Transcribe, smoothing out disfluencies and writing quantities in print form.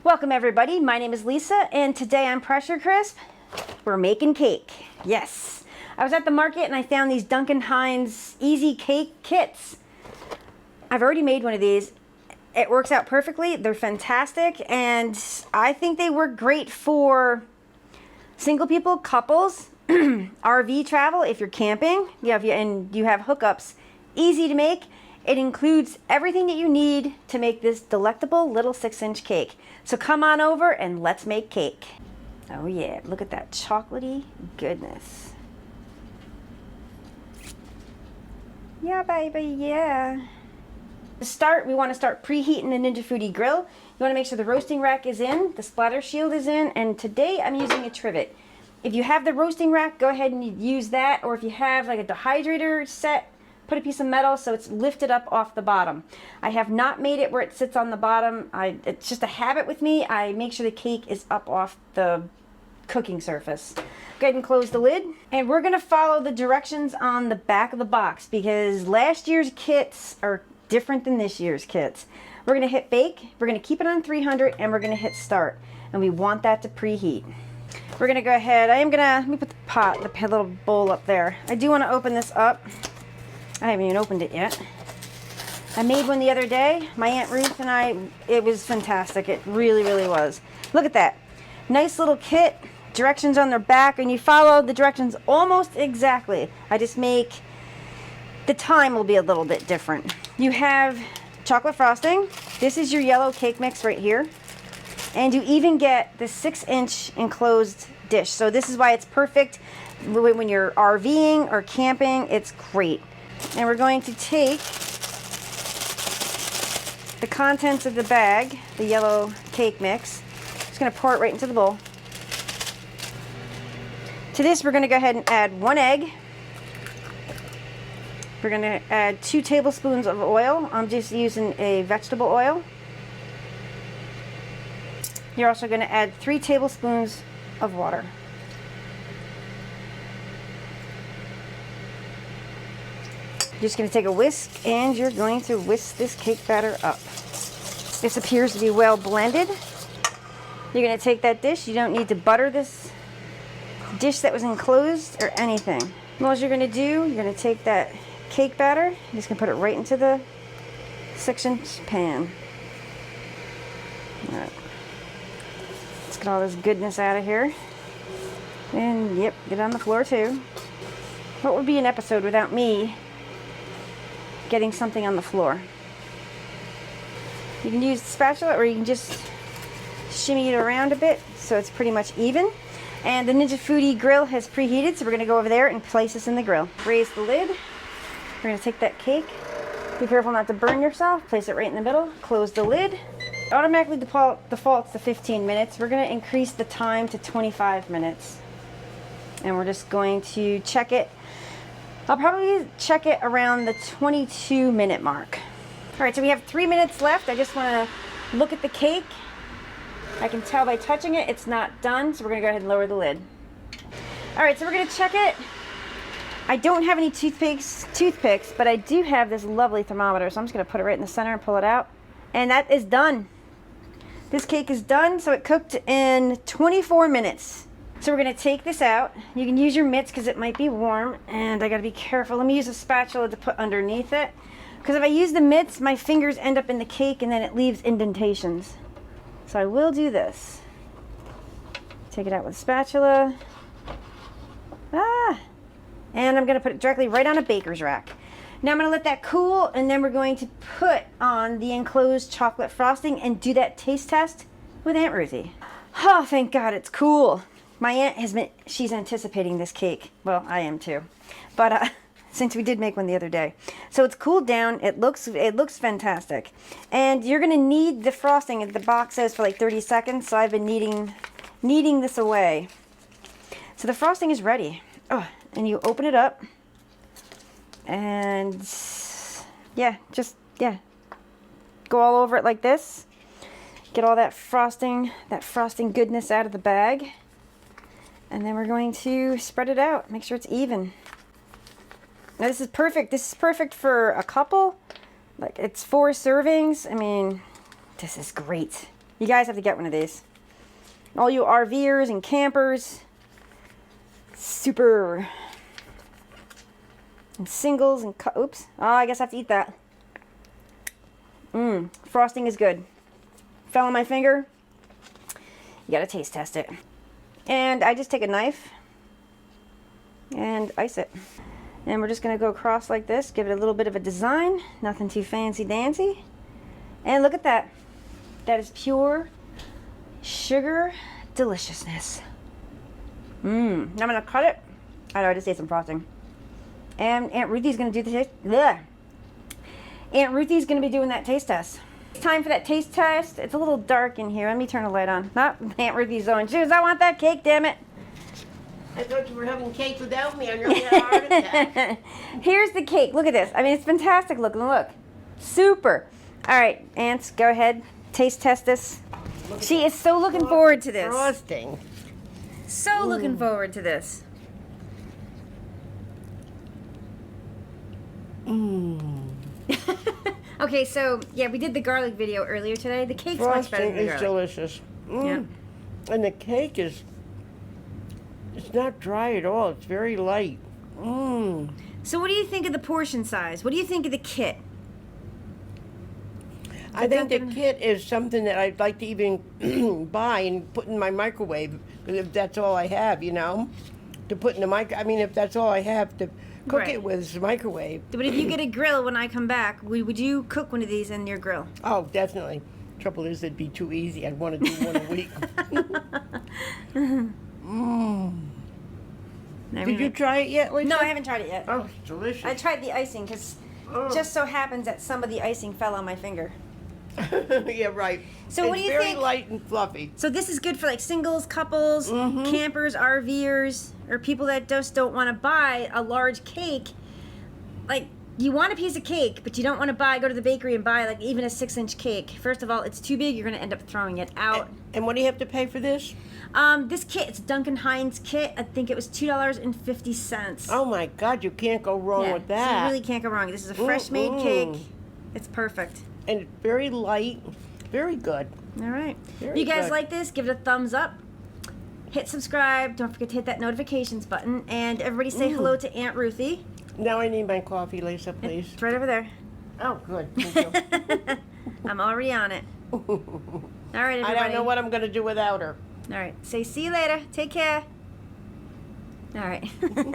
Welcome everybody, my name is Lisa and today on Pressure Crisp, we're making cake. Yes, I was at the market and I found these Dunkin Hines easy cake kits. I've already made one of these. It works out perfectly, they're fantastic, and I think they work great for single people, couples, RV travel, if you're camping, and you have hookups. Easy to make. It includes everything that you need to make this delectable little 6-inch cake. So come on over and let's make cake. Oh yeah, look at that chocolatey goodness. Yeah, baby, yeah. To start, we want to start preheating the Ninja Foodi Grill. You want to make sure the roasting rack is in, the splatter shield is in, and today I'm using a trivet. If you have the roasting rack, go ahead and use that, or if you have like a dehydrator set, put a piece of metal so it's lifted up off the bottom. I have not made it where it sits on the bottom. It's just a habit with me. I make sure the cake is up off the cooking surface. Go ahead and close the lid. And we're gonna follow the directions on the back of the box because last year's kits are different than this year's kits. We're gonna hit bake, we're gonna keep it on 300, and we're gonna hit start. And we want that to preheat. We're gonna go ahead, let me put the little bowl up there. I do wanna open this up. I haven't even opened it yet. I made one the other day. My Aunt Ruth and I, it was fantastic. It really, really was. Look at that. Nice little kit. Directions on their back, and you follow the directions almost exactly. I just make, the time will be a little bit different. You have chocolate frosting. This is your yellow cake mix right here. And you even get the 6-inch enclosed dish. So this is why it's perfect when you're RVing or camping. It's great. And we're going to take the contents of the bag, the yellow cake mix. Just going to pour it right into the bowl. To this, we're going to go ahead and add 1 egg. We're going to add 2 tablespoons of oil. I'm just using a vegetable oil. You're also going to add 3 tablespoons of water. You're just going to take a whisk and you're going to whisk this cake batter up. This appears to be well blended. You're going to take that dish. You don't need to butter this dish that was enclosed or anything. What you're going to do, you're going to take that cake batter, you're just going to put it right into the 6-inch pan. All right. Let's get all this goodness out of here. And yep, get on the floor too. What would be an episode without me getting something on the floor? You can use the spatula or you can just shimmy it around a bit so it's pretty much even. And the Ninja Foodi Grill has preheated, so we're going to go over there and place this in the grill. Raise the lid. We're going to take that cake. Be careful not to burn yourself. Place it right in the middle. Close the lid. It automatically defaults to 15 minutes. We're going to increase the time to 25 minutes. And we're just going to check it. I'll probably check it around the 22-minute mark. All right, so we have 3 minutes left. I just want to look at the cake. I can tell by touching it, it's not done, so we're gonna go ahead and lower the lid. All right, so we're gonna check it. I don't have any toothpicks, but I do have this lovely thermometer, so I'm just gonna put it right in the center and pull it out. And that is done. This cake is done, so it cooked in 24 minutes. So we're gonna take this out. You can use your mitts because it might be warm, and I gotta be careful. Let me use a spatula to put underneath it. Because if I use the mitts, my fingers end up in the cake and then it leaves indentations. So I will do this. Take it out with a spatula. And I'm gonna put it directly right on a baker's rack. Now I'm gonna let that cool, and then we're going to put on the enclosed chocolate frosting and do that taste test with Aunt Ruthie. Oh, thank God it's cool. My aunt she's anticipating this cake. Well, I am too. But since we did make one the other day. So it's cooled down. It looks fantastic. And you're gonna knead the frosting. The box says for like 30 seconds. So I've been kneading this away. So the frosting is ready. Oh, and you open it up. And yeah, go all over it like this. Get all that frosting goodness out of the bag. And then we're going to spread it out. Make sure it's even. Now this is perfect. This is perfect for a couple. Like, it's 4 servings. I mean, this is great. You guys have to get one of these. All you RVers and campers. Super. And singles and oops. Oh, I guess I have to eat that. Frosting is good. Fell on my finger. You gotta taste test it. And I just take a knife and ice it. And we're just gonna go across like this, give it a little bit of a design. Nothing too fancy dancy. And look at that. That is pure sugar deliciousness. Now I'm gonna cut it. I already say some frosting. And Aunt Ruthie's gonna do the taste. Ugh. Aunt Ruthie's gonna be doing that taste test. It's time for that taste test. It's a little dark in here. Let me turn the light on. Not Aunt Ruthie's own shoes. I want that cake, damn it. I thought you were having cake without me. I nearly had a heart attack. Here's the cake. Look at this. I mean, it's fantastic looking. Look. Super. All right, Aunts, go ahead. Taste test this. She is so looking forward to this. Frosting. So looking forward to this. Okay, so yeah, we did the garlic video earlier today. The cake's much better than the garlic. Delicious. Yeah. And the cake is, it's not dry at all. It's very light. So what do you think of the portion size? What do you think of the kit? I think the kit is something that I'd like to even buy and put in my microwave, if that's all I have, you know, to put in the I mean, if that's all I have to cook it with is the microwave. But if you get a grill when I come back, would you cook one of these in your grill? Oh, definitely. Trouble is, it'd be too easy. I'd want to do one a week. Did you try it yet, Lisa? No, I haven't tried it yet. Oh, it's delicious. I tried the icing because just so happens that some of the icing fell on my finger. Yeah, right. So what do you think? It's very light and fluffy. So this is good for like singles, couples, campers, RVers, or people that just don't want to buy a large cake. Like, you want a piece of cake, but you don't want to go to the bakery and buy like even a 6-inch cake. First of all, it's too big. You're going to end up throwing it out. And what do you have to pay for this? This kit, it's Dunkin Hines kit. I think it was $2.50. Oh my God, you can't go wrong with that. So you really can't go wrong. This is a fresh made cake. It's perfect. And it's very light, very good. All right. If Very you guys good. like this, give it a thumbs up. Hit subscribe. Don't forget to hit that notifications button. And everybody say hello to Aunt Ruthie. Now I need my coffee, Lisa, please. It's right over there. Oh, good. Thank you. I'm already on it. All right, everybody. I don't know what I'm going to do without her. All right. Say see you later. Take care. All right.